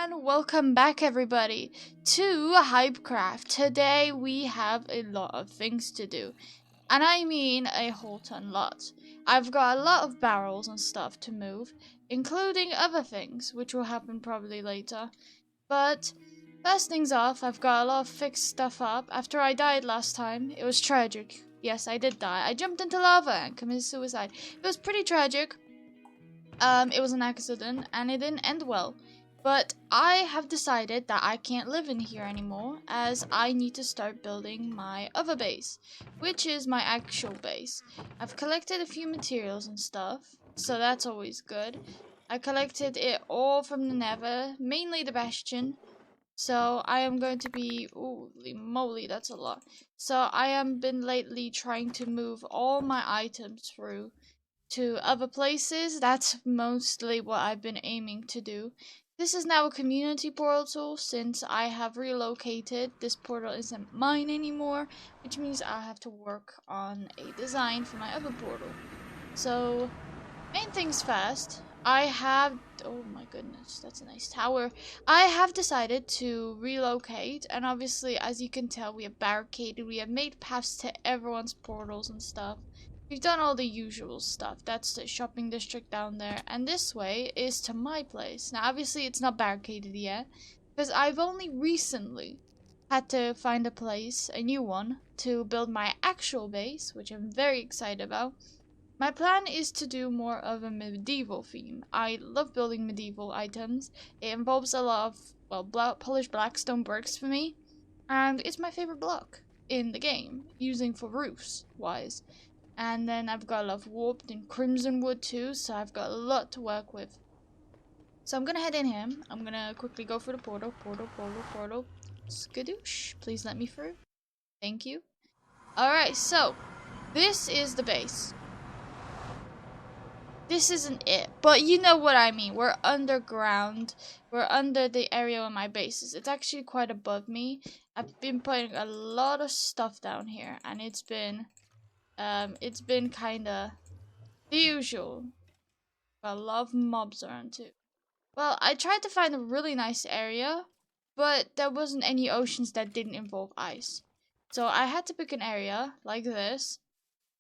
everyone, welcome back everybody to HypeCraft. Today we have a lot of things to do, and I mean a whole ton lot. I've got a lot of barrels and stuff to move, including other things, which will happen probably later. But first things off, I've got a lot of fixed stuff up. After I died last time, it was tragic. Yes, I did die. I jumped into lava and committed suicide. It was pretty tragic. It was an accident and it didn't end well. But I have decided that I can't live in here anymore, as I need to start building my other base, which is my actual base. I've collected a few materials and stuff, so that's always good. I collected it all from the Nether, mainly the Bastion. So I am going to be, holy moly, that's a lot. So I am been lately trying to move all my items through to other places. That's mostly what I've been aiming to do. This is now a community portal since I have relocated. This portal isn't mine anymore, which means I have to work on a design for my other portal. So, main things first. I have, oh my goodness, that's a nice tower. I have decided to relocate, and obviously, as you can tell, we have barricaded, we have made paths to everyone's portals and stuff. We've done all the usual stuff. That's the shopping district down there. And this way is to my place. Now, obviously, it's not barricaded yet, because I've only recently had to find a place, a new one, to build my actual base, which I'm very excited about. My plan is to do more of a medieval theme. I love building medieval items. It involves a lot of, well, polished blackstone bricks for me. And it's my favorite block in the game, using for roofs, wise. And then I've got a lot of warped and crimson wood too, so I've got a lot to work with. So I'm gonna head in here. I'm gonna quickly go for the portal. Portal. Skadoosh. Please let me through. Thank you. Alright, so this is the base. This isn't it, but you know what I mean. We're underground. We're under the area where my base is. It's actually quite above me. I've been putting a lot of stuff down here, and it's been kinda the usual. Got a lot of mobs around too. Well, I tried to find a really nice area, but there wasn't any oceans that didn't involve ice. So I had to pick an area like this.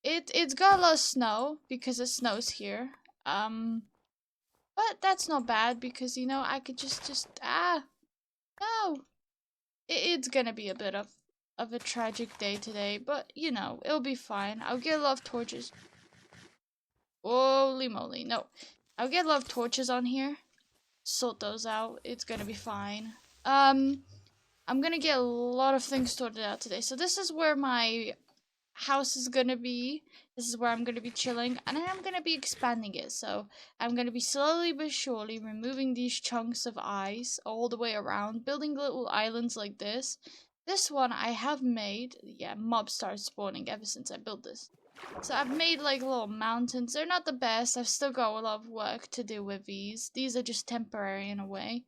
It's got a lot of snow because it snows here. But that's not bad because you know I could just no. It's gonna be a bit of a tragic day today, but you know, it'll be fine. I'll get a lot of torches. Holy moly, no. I'll get a lot of torches on here. Sort those out. It's gonna be fine. I'm gonna get a lot of things sorted out today. So this is where my house is gonna be. This is where I'm gonna be chilling, and I'm gonna be expanding it. So I'm gonna be slowly but surely removing these chunks of ice all the way around, building little islands like this. This one I have made. Yeah, mobs started spawning ever since I built this. So I've made like little mountains. They're not the best. I've still got a lot of work to do with these. These are just temporary in a way.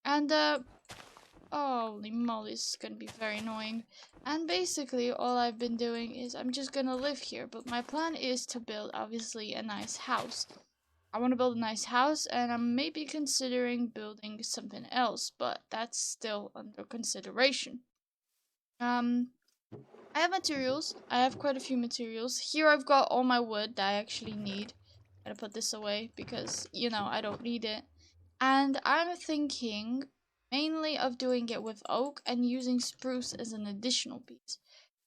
And holy moly, this is gonna be very annoying. And basically all I've been doing is I'm just gonna live here. But my plan is to build obviously a nice house. I want to build a nice house, and I'm maybe considering building something else, but that's still under consideration. I have materials. I have quite a few materials. Here I've got all my wood that I actually need. I'm gonna put this away because, you know, I don't need it. And I'm thinking mainly of doing it with oak and using spruce as an additional piece.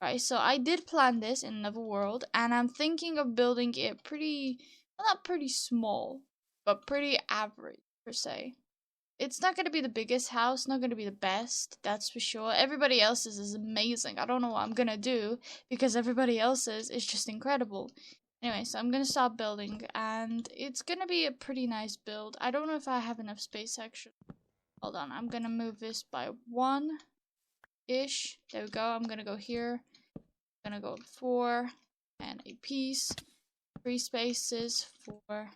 Right, so I did plan this in another world, and I'm thinking of building it pretty, well, not pretty small, but pretty average, per se. It's not going to be the biggest house, not going to be the best, that's for sure. Everybody else's is amazing. I don't know what I'm going to do because everybody else's is just incredible. Anyway, so I'm going to start building, and it's going to be a pretty nice build. I don't know if I have enough space actually. Hold on, I'm going to move this by 1-ish. There we go. I'm going to go here. I'm going to go 4 and a piece. 3 spaces, 4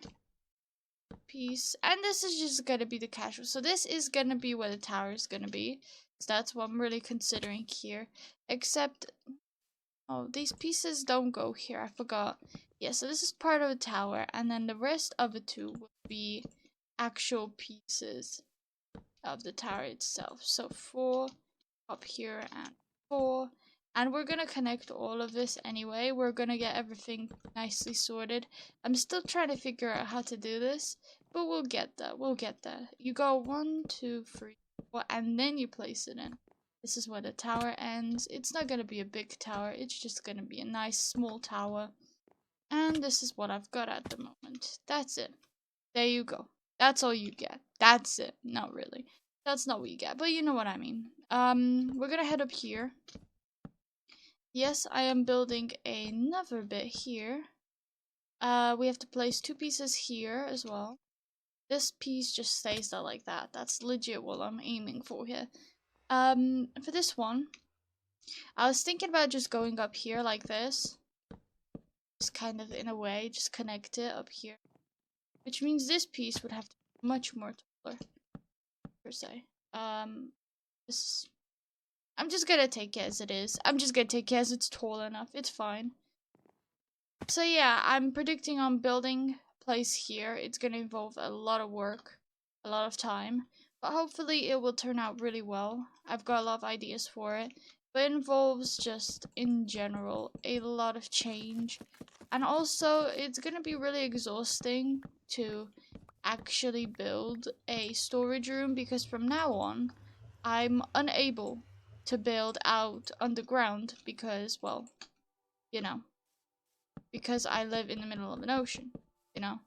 piece, and this is just gonna be the casual. So this is gonna be where the tower is gonna be. So that's what I'm really considering here. Except, oh, these pieces don't go here. I forgot. Yeah, so this is part of the tower, and then the rest of the 2 will be actual pieces. of the tower itself. So 4 up here and 4. And we're gonna connect all of this anyway. We're gonna get everything nicely sorted. I'm still trying to figure out how to do this, but we'll get there. We'll get there. You go 1, 2, 3, 4, and then you place it in. This is where the tower ends. It's not gonna be a big tower. It's just gonna be a nice small tower. And this is what I've got at the moment. That's it. There you go. That's all you get. That's it. Not really. That's not what you get, but you know what I mean. We're gonna head up here. Yes, I am building another bit here. We have to place 2 pieces here as well. This piece just stays there like that. That's legit what I'm aiming for here. For this one, I was thinking about just going up here like this. Just kind of in a way, just connect it up here. Which means this piece would have to be much more taller, per se. This I'm just gonna take it as it is. I'm just gonna take it as it's tall enough. It's fine. So yeah, I'm predicting on building a place here. It's gonna involve a lot of work, a lot of time, but hopefully it will turn out really well. I've got a lot of ideas for it, but it involves just, in general, a lot of change. And also, it's gonna be really exhausting to actually build a storage room, because from now on, I'm unable to build out underground because, well, you know, because I live in the middle of an ocean, you know.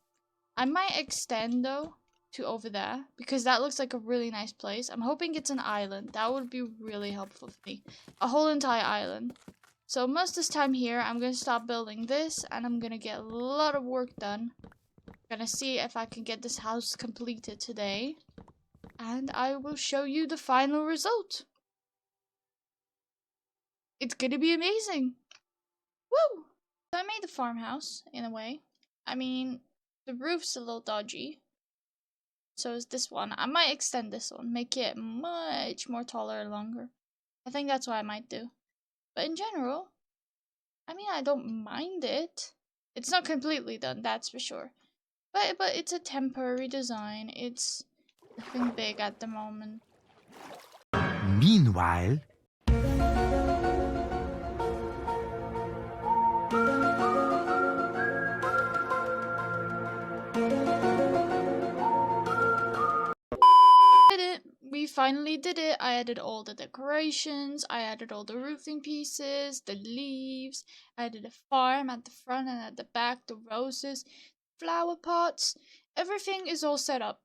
I might extend, though, to over there, because that looks like a really nice place. I'm hoping it's an island. That would be really helpful for me. A whole entire island. So most of this time here, I'm going to stop building this, and I'm going to get a lot of work done. I'm going to see if I can get this house completed today, and I will show you the final result. It's gonna be amazing. Woo! So I made the farmhouse, in a way. I mean, the roof's a little dodgy. So is this one. I might extend this one, make it much more taller and longer. I think that's what I might do. But in general, I mean, I don't mind it. It's not completely done, that's for sure. But it's a temporary design. It's nothing big at the moment. Meanwhile, Did it. We finally did it. I added all the decorations, I added all the roofing pieces, the leaves, I added a farm at the front and at the back, the roses, flower pots. Everything is all set up.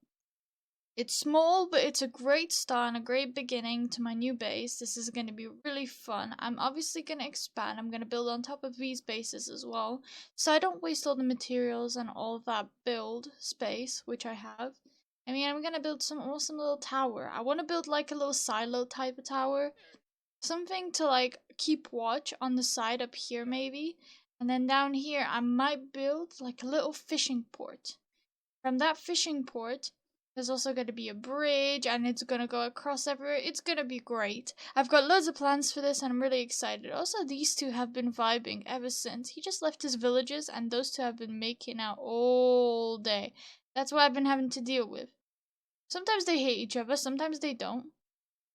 It's small, but it's a great start and a great beginning to my new base. This is going to be really fun. I'm obviously going to expand. I'm going to build on top of these bases as well, so I don't waste all the materials and all of that build space, which I have. I mean, I'm going to build some awesome little tower. I want to build like a little silo type of tower. Something to like keep watch on the side up here maybe. And then down here, I might build like a little fishing port. From that fishing port, there's also going to be a bridge, and it's going to go across everywhere. It's going to be great. I've got loads of plans for this, and I'm really excited. Also, these two have been vibing ever since. He just left his villages, and those two have been making out all day. That's what I've been having to deal with. Sometimes they hate each other, sometimes they don't.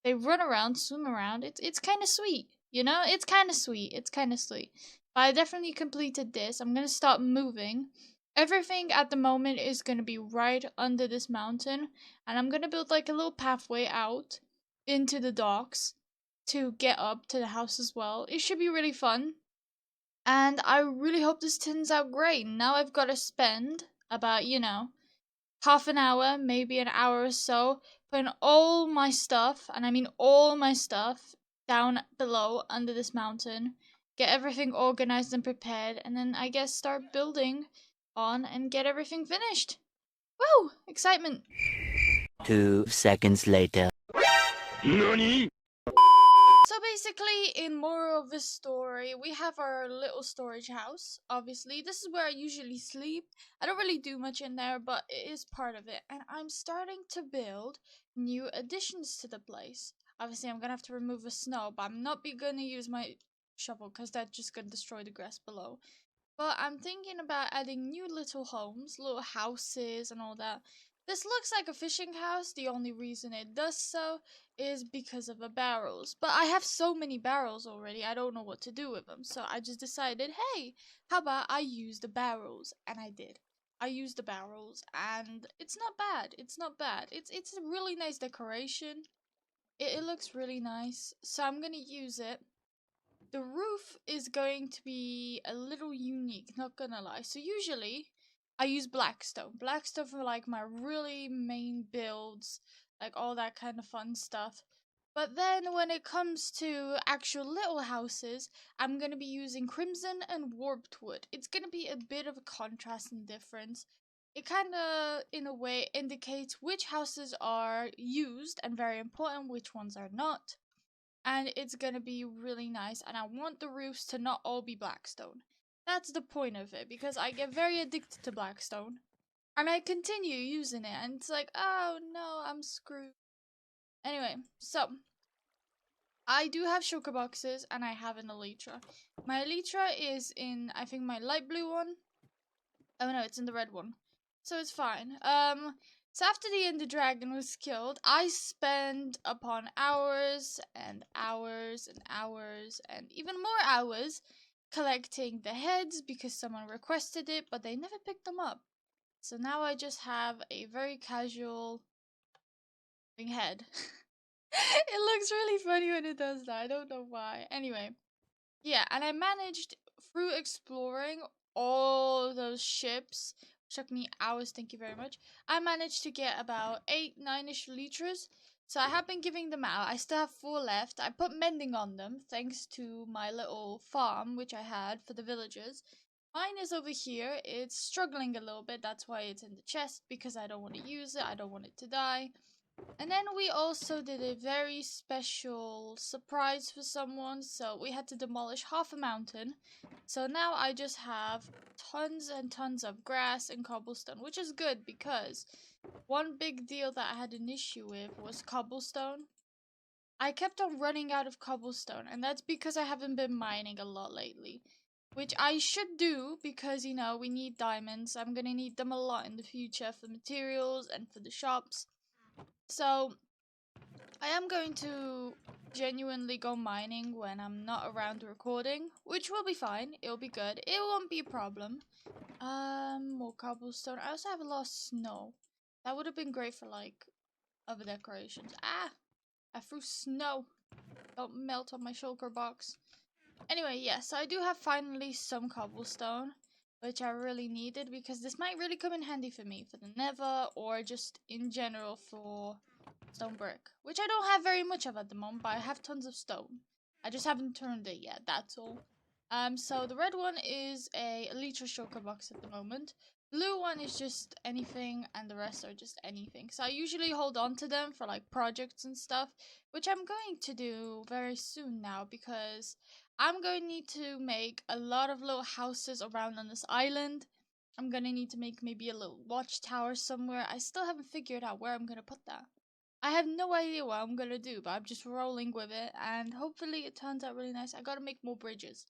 They run around, swim around. It's kind of sweet, you know? It's kind of sweet. It's kind of sweet. But I definitely completed this. I'm going to start moving. Everything at the moment is going to be right under this mountain, and I'm going to build like a little pathway out into the docks to get up to the house as well. It should be really fun, and I really hope this turns out great. Now I've got to spend about, you know, half an hour, maybe an hour or so, putting all my stuff, and I mean all my stuff, down below under this mountain, get everything organized and prepared, and then I guess start building on and get everything finished. Woo! Excitement! 2 seconds later. NANI? So basically, in moral of the story, we have our little storage house, obviously. This is where I usually sleep. I don't really do much in there, but it is part of it. And I'm starting to build new additions to the place. Obviously, I'm gonna have to remove the snow, but I'm not gonna use my shovel, because that's just gonna destroy the grass below. But I'm thinking about adding new little homes, little houses and all that. This looks like a fishing house. The only reason it does so is because of the barrels. But I have so many barrels already, I don't know what to do with them. So I just decided, hey, how about I use the barrels? And I did. I used the barrels and it's not bad. It's not bad. It's a really nice decoration. It looks really nice. So I'm gonna use it. The roof is going to be a little unique, not gonna lie. So usually I use blackstone. Blackstone for like my really main builds, like all that kind of fun stuff. But then when it comes to actual little houses, I'm gonna be using crimson and warped wood. It's gonna be a bit of a contrast and difference. It kind of, in a way, indicates which houses are used and very important, which ones are not. And it's gonna be really nice, and I want the roofs to not all be blackstone. That's the point of it, because I get very addicted to blackstone and I continue using it, and it's like, oh no, I'm screwed. Anyway, so I do have shulker boxes and I have an elytra. My elytra is in, I think, my light blue one. Oh no, it's in the red one, so it's fine. So after the Ender Dragon was killed, I spent upon hours and hours and hours and even more hours collecting the heads because someone requested it, but they never picked them up. So now I just have a very casual head. It looks really funny when it does that. I don't know why. Anyway, yeah, and I managed through exploring all those ships, which took me hours, thank you very much. I managed to get about 8, 9-ish liters. So I have been giving them out. I still have 4 left. I put mending on them thanks to my little farm, which I had for the villagers. Mine is over here. It's struggling a little bit. That's why it's in the chest, because I don't want to use it. I don't want it to die. And then we also did a very special surprise for someone, so we had to demolish half a mountain. So now I just have tons and tons of grass and cobblestone, which is good because one big deal that I had an issue with was cobblestone. I kept on running out of cobblestone, and that's because I haven't been mining a lot lately. Which I should do because, you know, we need diamonds. I'm gonna need them a lot in the future for materials and for the shops. So, I am going to genuinely go mining when I'm not around recording, which will be fine. It'll be good. It won't be a problem. More cobblestone. I also have a lot of snow. That would have been great for, like, other decorations. Ah! I threw snow. Don't melt on my shulker box. Anyway, yes, I do have finally some cobblestone, which I really needed because this might really come in handy for me for the nether or just in general for stone brick, which I don't have very much of at the moment, but I have tons of stone. I just haven't turned it yet, that's all. So the red one is a elytra shulker box at the moment. Blue one is just anything, and the rest are just anything. So I usually hold on to them for like projects and stuff, which I'm going to do very soon now because I'm going to need to make a lot of little houses around on this island. I'm gonna need to make maybe a little watchtower somewhere. I still haven't figured out where I'm gonna put that. I have no idea what I'm gonna do, but I'm just rolling with it, and hopefully it turns out really nice. I gotta make more bridges.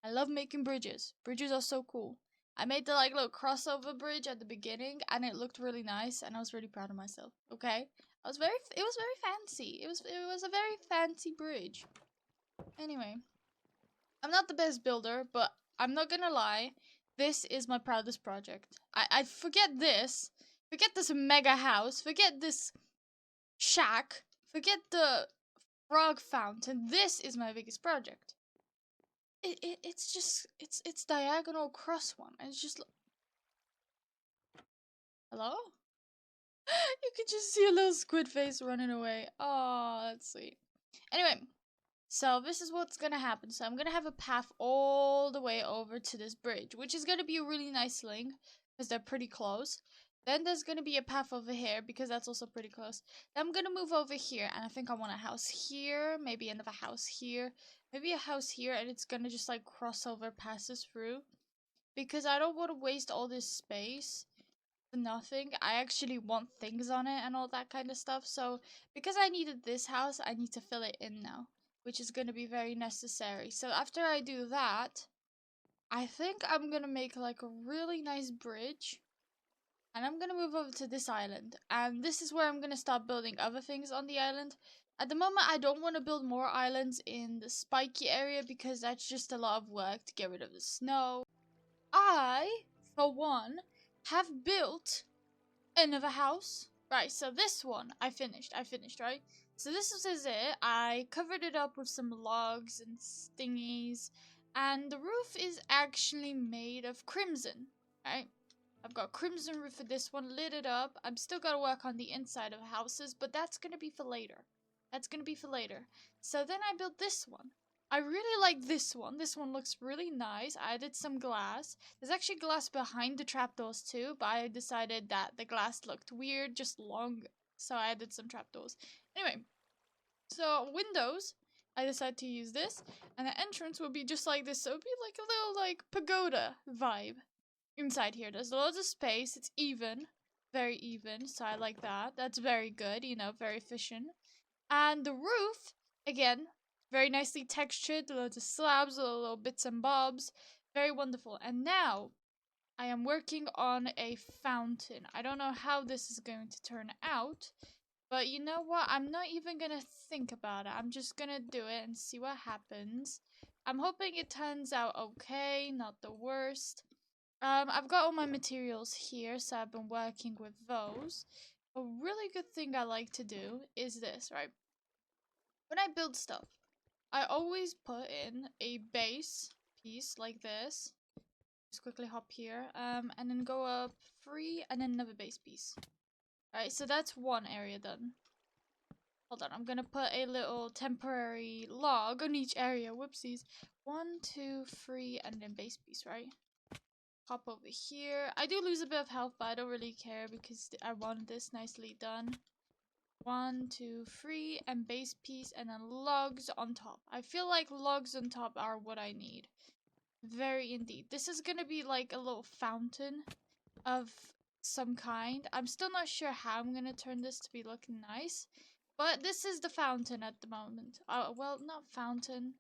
I love making bridges. Bridges are so cool. I made the like little crossover bridge at the beginning, and it looked really nice, and I was really proud of myself. Okay, it was very fancy. It was a very fancy bridge. Anyway, I'm not the best builder, but I'm not gonna lie. This is my proudest project. I forget this. Forget this mega house. Forget this shack. Forget the frog fountain. This is my biggest project. It's just it's diagonal across one. And it's just hello. You could just see a little squid face running away. Oh, that's sweet. Anyway, so this is what's gonna happen. So I'm gonna have a path all the way over to this bridge, which is gonna be a really nice link because they're pretty close. Then there's gonna be a path over here because that's also pretty close. Then I'm gonna move over here, and I think I want a house here, maybe another house here, maybe a house here, and it's gonna just like cross over, passes through. Because I don't want to waste all this space for nothing. I actually want things on it and all that kind of stuff. So because I needed this house, I need to fill it in now, which is gonna be very necessary. So after I do that, I think I'm gonna make like a really nice bridge. and I'm gonna move over to this island, and this is where I'm gonna start building other things on the island. At the moment, I don't want to build more islands in the spiky area because that's just a lot of work to get rid of the snow. I, for one, have built another house. Right, so this one I finished, right? So this is it. I covered it up with some logs and stingies, and the roof is actually made of crimson, right? I've got crimson roof for this one, lit it up. I'm still gotta work on the inside of houses, but that's gonna be for later. So then I built this one. I really like this one. This one looks really nice. I added some glass. There's actually glass behind the trapdoors too, but I decided that the glass looked weird, just long, so I added some trapdoors. Anyway, so windows, I decided to use this, and the entrance would be just like this, so it would be like a little like pagoda vibe inside here. There's loads of space. It's even, very even, so I like that. That's very good, you know, very efficient. And the roof, again, very nicely textured, loads of slabs, little bits and bobs. Very wonderful. And now, I am working on a fountain. I don't know how this is going to turn out, but you know what? I'm not even gonna think about it. I'm just gonna do it and see what happens. I'm hoping it turns out okay, not the worst. I've got all my materials here, so I've been working with those. A really good thing I like to do is this, right? When I build stuff, I always put in a base piece like this. Just quickly hop here, and then go up 3, and then another base piece. Alright, so that's one area done. Hold on, I'm gonna put a little temporary log on each area. Whoopsies. 1, 2, 3, and then base piece, right? Hop over here. I do lose a bit of health, but I don't really care because I want this nicely done. 1, 2, 3, and base piece, and then logs on top. I feel like logs on top are what I need. Very indeed. This is gonna be like a little fountain of some kind. I'm still not sure how I'm gonna turn this to be looking nice, but this is the fountain at the moment. Well, not fountain.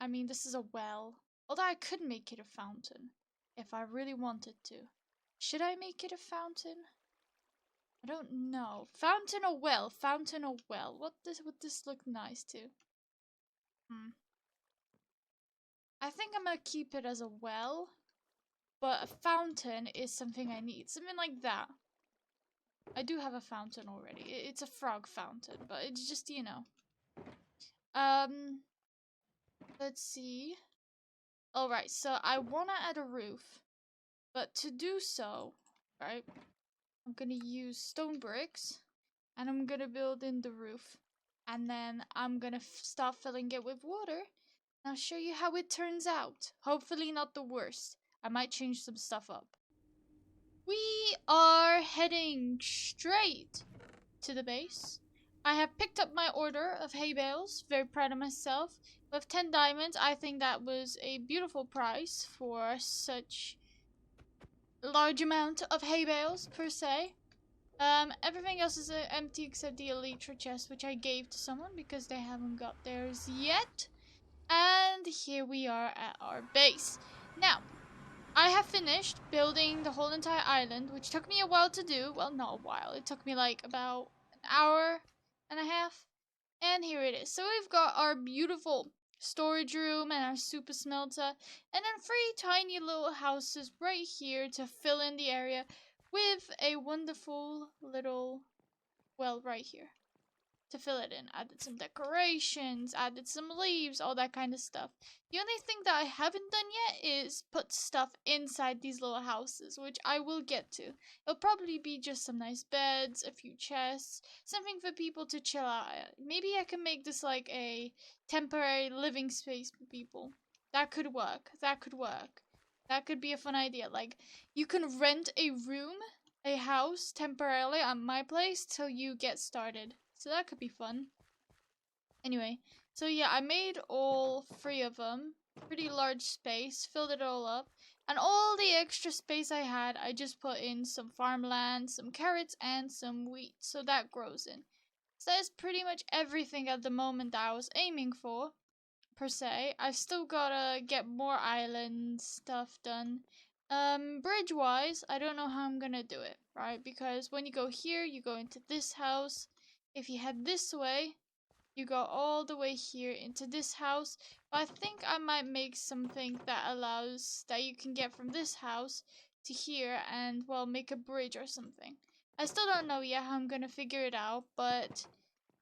I mean, this is a well. Although I could make it a fountain if I really wanted to. Should I make it a fountain? I don't know. Fountain or well? Fountain or well? Would this look nice to? I think I'm gonna keep it as a well, but a fountain is something I need. Something like that. I do have a fountain already. It's a frog fountain, but it's just, you know. Let's see. Alright, so I wanna add a roof, but to do so, right, I'm gonna use stone bricks, and I'm gonna build in the roof, and then I'm gonna start filling it with water, and I'll show you how it turns out. Hopefully not the worst. I might change some stuff up. We are heading straight to the base. I have picked up my order of hay bales. Very proud of myself. With 10 diamonds, I think that was a beautiful price for such a large amount of hay bales, per se. Everything else is empty except the elytra chest, which I gave to someone because they haven't got theirs yet. And here we are at our base. Now, I have finished building the whole entire island, which took me a while to do. Well, not a while. It took me like about an hour and a half. And here it is. So we've got our beautiful storage room and our super smelter. And then 3 tiny little houses right here to fill in the area with a wonderful little well right here to fill it in. Added some decorations, added some leaves, all that kind of stuff. The only thing that I haven't done yet is put stuff inside these little houses, which I will get to. It'll probably be just some nice beds, a few chests, something for people to chill out at. Maybe I can make this like a temporary living space for people. That could work. That could work. That could be a fun idea. Like, you can rent a room, a house, temporarily at my place till you get started. So that could be fun. Anyway, so yeah, I made all 3 of them. Pretty large space, filled it all up. And all the extra space I had, I just put in some farmland, some carrots, and some wheat. So that grows in. So that's pretty much everything at the moment that I was aiming for, per se. I've still gotta get more island stuff done. Bridge wise, I don't know how I'm gonna do it, right? Because when you go here, you go into this house. If you head this way, you go all the way here into this house. But I think I might make something that allows that you can get from this house to here and, well, make a bridge or something. I still don't know yet how I'm gonna figure it out, but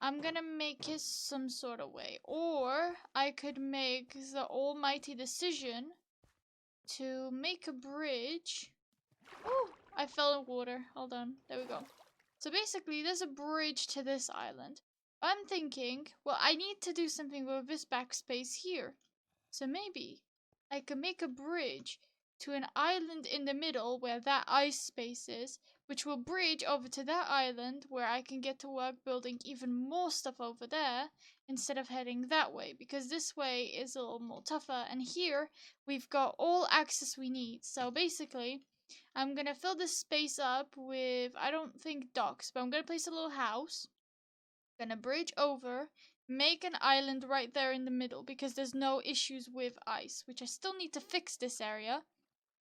I'm gonna make it some sort of way. Or I could make the almighty decision to make a bridge. Oh, I fell in water. Hold on. There we go. So basically, there's a bridge to this island. I'm thinking, well, I need to do something with this backspace here. So maybe I could make a bridge to an island in the middle where that ice space is, which will bridge over to that island where I can get to work building even more stuff over there instead of heading that way, because this way is a little more tougher, and here we've got all access we need. So basically, I'm gonna fill this space up with, I don't think docks, but I'm gonna place a little house. Gonna bridge over, make an island right there in the middle because there's no issues with ice, which I still need to fix this area.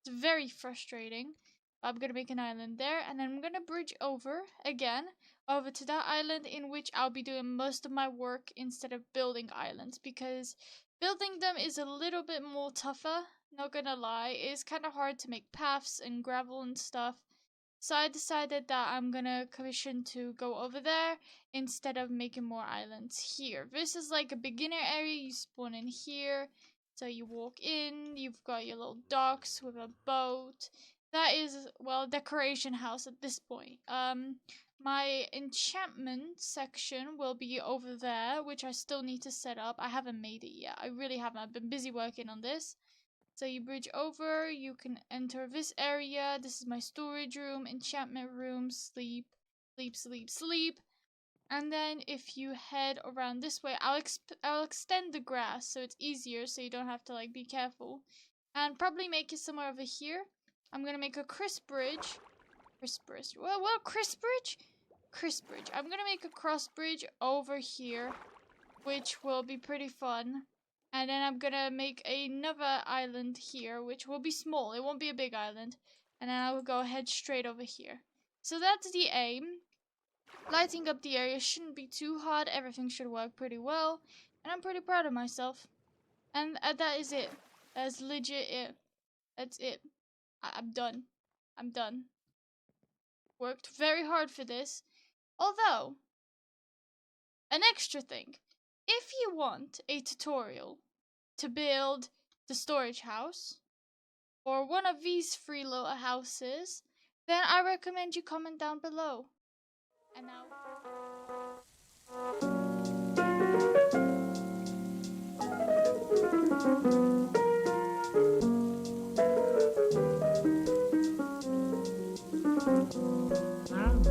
It's very frustrating. I'm gonna make an island there, and then I'm gonna bridge over again over to that island in which I'll be doing most of my work instead of building islands, because building them is a little bit more tougher, not gonna lie. It's kind of hard to make paths and gravel and stuff. So I decided that I'm gonna commission to go over there instead of making more islands here. This is like a beginner area. You spawn in here. So you walk in, you've got your little docks with a boat. That is, well, a decoration house at this point. My enchantment section will be over there, which I still need to set up. I haven't made it yet. I really haven't. I've been busy working on this. So you bridge over, you can enter this area. This is my storage room, enchantment room, sleep, sleep, sleep, sleep. And then if you head around this way, I'll extend the grass so it's easier, so you don't have to like be careful. And probably make it somewhere over here. I'm gonna make a crisp bridge. Crisp bridge. Well, crisp bridge? Crisp bridge. I'm gonna make a cross bridge over here, which will be pretty fun. And then I'm gonna make another island here, which will be small. It won't be a big island. And then I will go ahead straight over here. So that's the aim. Lighting up the area shouldn't be too hard. Everything should work pretty well. And I'm pretty proud of myself. And that is it. That's legit it. That's it. I'm done. I'm done. Worked very hard for this. Although, an extra thing. If you want a tutorial to build the storage house or one of these free little houses, then I recommend you comment down below. And now... I'm